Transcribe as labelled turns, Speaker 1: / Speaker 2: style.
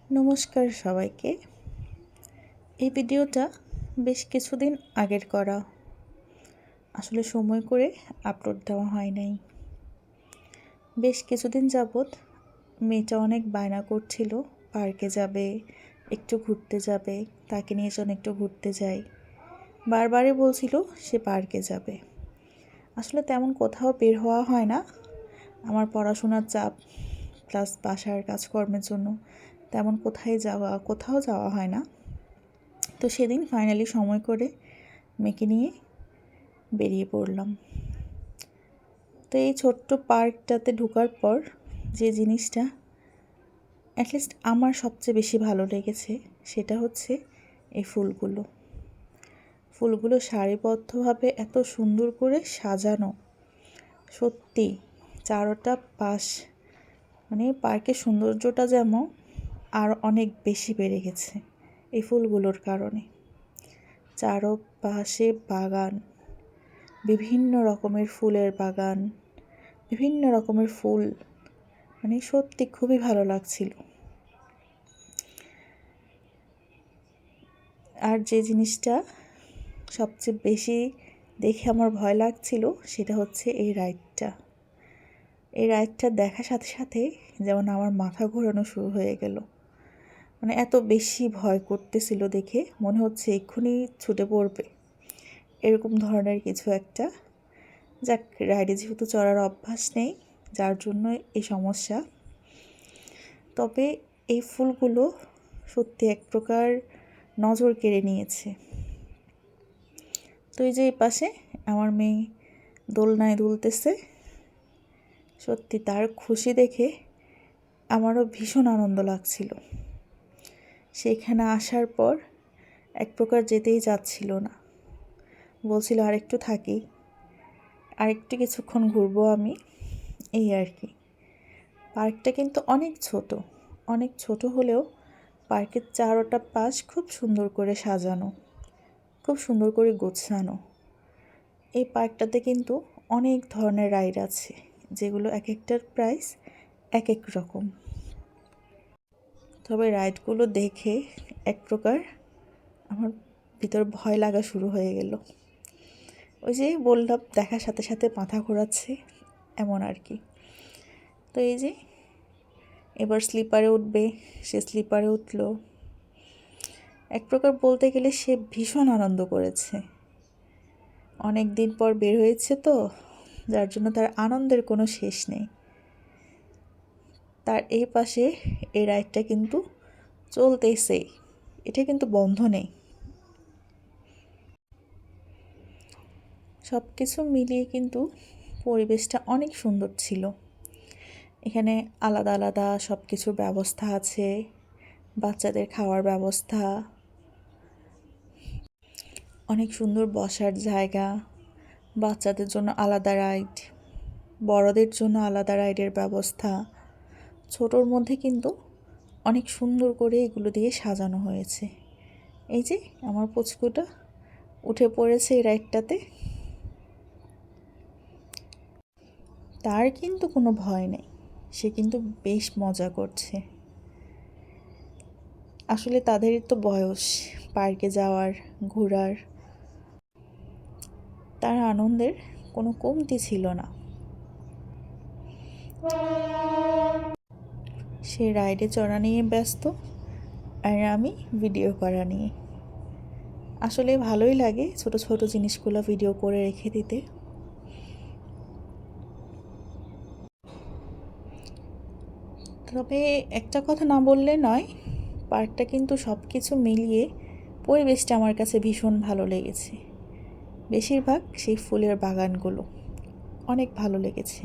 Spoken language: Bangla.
Speaker 1: নমস্কার সবাইকে। এই ভিডিওটা বেশ কিছুদিন আগের করা, আসলে সময় করে আপলোড দেওয়া হয় নাই। বেশ কিছুদিন যাবৎ মেয়েটা অনেক বায়না করছিল, পার্কে যাবে, একটু ঘুরতে যাবে, তাকে নিয়ে যেন একটু ঘুরতে যাই। বারবারই বলছিল সে পার্কে যাবে। আসলে তেমন কোথাও বের হওয়া হয় না, আমার পড়াশোনার চাপ প্লাস বাসার কাজকর্মের জন্য তেমন কোথাও যাওয়া হয় না। তো সেদিন ফাইনালি সময় করে মেয়েকে নিয়ে বেরিয়ে পড়লাম। তো এই ছোট্ট পার্কটাতে ঢোকার পর যে জিনিসটা অ্যাটলিস্ট আমার সবচেয়ে বেশি ভালো লেগেছে সেটা হচ্ছে এই ফুলগুলো সারিবদ্ধভাবে এত সুন্দর করে সাজানো। সত্যি চারোটা পাশ মানে পার্কের সৌন্দর্যটা যেমন আর অনেক বেশি বেড়ে গেছে এই ফুলগুলোর কারণে। চারপাশে বাগান, বিভিন্ন রকমের ফুলের বাগান, বিভিন্ন রকমের ফুল, মানে সত্যি খুবই ভালো লাগছিল। আর যে জিনিসটা সবচেয়ে বেশি দেখে আমার ভয় লাগছিল সেটা হচ্ছে এই রাইডটা দেখার সাথে সাথে যেমন আমার মাথা ঘোরানো শুরু হয়ে গেল। মানে এত বেশি ভয় করতেছিল দেখে মনে হচ্ছে এক্ষুনি ছুটে পড়বে, এরকম ধরনের কিছু একটা। যাক, রাইডে যেহেতু চড়ার অভ্যাস নেই যার জন্য এই সমস্যা। তবে এই ফুলগুলো সত্যি এক প্রকার নজর কেড়ে নিয়েছে। তো এই যে এই পাশে আমার মেয়ে দোলনায় দুলতেছে, সত্যি তার খুশি দেখে আমারও ভীষণ আনন্দ লাগছিল। সেখানে আসার পর এক প্রকার যেতেই যাচ্ছিল না, বলছিল আরেকটু থাকি, আরেকটু কিছুক্ষণ ঘুরবো আমি, এই আর কি। পার্কটা কিন্তু অনেক ছোট হলেও পার্কের চারোটা পাশ খুব সুন্দর করে সাজানো, খুব সুন্দর করে গোছানো। এই পার্কটাতে কিন্তু অনেক ধরনের রাইড আছে, যেগুলো এক একটার প্রাইস এক এক রকম। তবে রাইডগুলো দেখে এক প্রকার আমার ভিতর ভয় লাগা শুরু হয়ে গেল। ওই যে বললাম দেখার সাথে সাথে মাথা ঘোরাচ্ছে, এমন আর কি। তো এই যে এবার স্লিপারে উঠবে, সে স্লিপারে উঠল। এক প্রকার বলতে গেলে সে ভীষণ আনন্দ করেছে, অনেক দিন পর বের হয়েছে তো, যার জন্য তার আনন্দের কোনো শেষ নেই। তার এই পাশে এই রাইডটা কিন্তু চলতেছেই, এটা কিন্তু বন্ধ নেই। সব কিছু মিলিয়ে কিন্তু পরিবেশটা অনেক সুন্দর ছিল। এখানে আলাদা আলাদা সব কিছুর ব্যবস্থা আছে, বাচ্চাদের খাওয়ার ব্যবস্থা, অনেক সুন্দর বসার জায়গা, বাচ্চাদের জন্য আলাদা রাইড, বড়দের জন্য আলাদা রাইডের ব্যবস্থা। ছোটোর মধ্যে কিন্তু অনেক সুন্দর করে এগুলো দিয়ে সাজানো হয়েছে। এই যে আমার পুচকুটা উঠে পড়েছে এই রাইডটাতে, তার কিন্তু কোনো ভয় নেই, সে কিন্তু বেশ মজা করছে। আসলে তাদেরই তো বয়স পার্কে যাওয়ার, ঘোরার, তার আনন্দের কোনো কমতি ছিল না। সে রাইডে চড়া নিয়ে ব্যস্ত, আর আমি ভিডিও করা নিয়ে। আসলে ভালোই লাগে ছোট ছোট জিনিসগুলো ভিডিও করে রেখে দিতে। তবে একটা কথা না বললে নয়, পার্কটা কিন্তু সব কিছু মিলিয়ে পরিবেশটা আমার কাছে ভীষণ ভালো লেগেছে। বেশিরভাগ সেই ফুলের বাগানগুলো অনেক ভালো লেগেছে।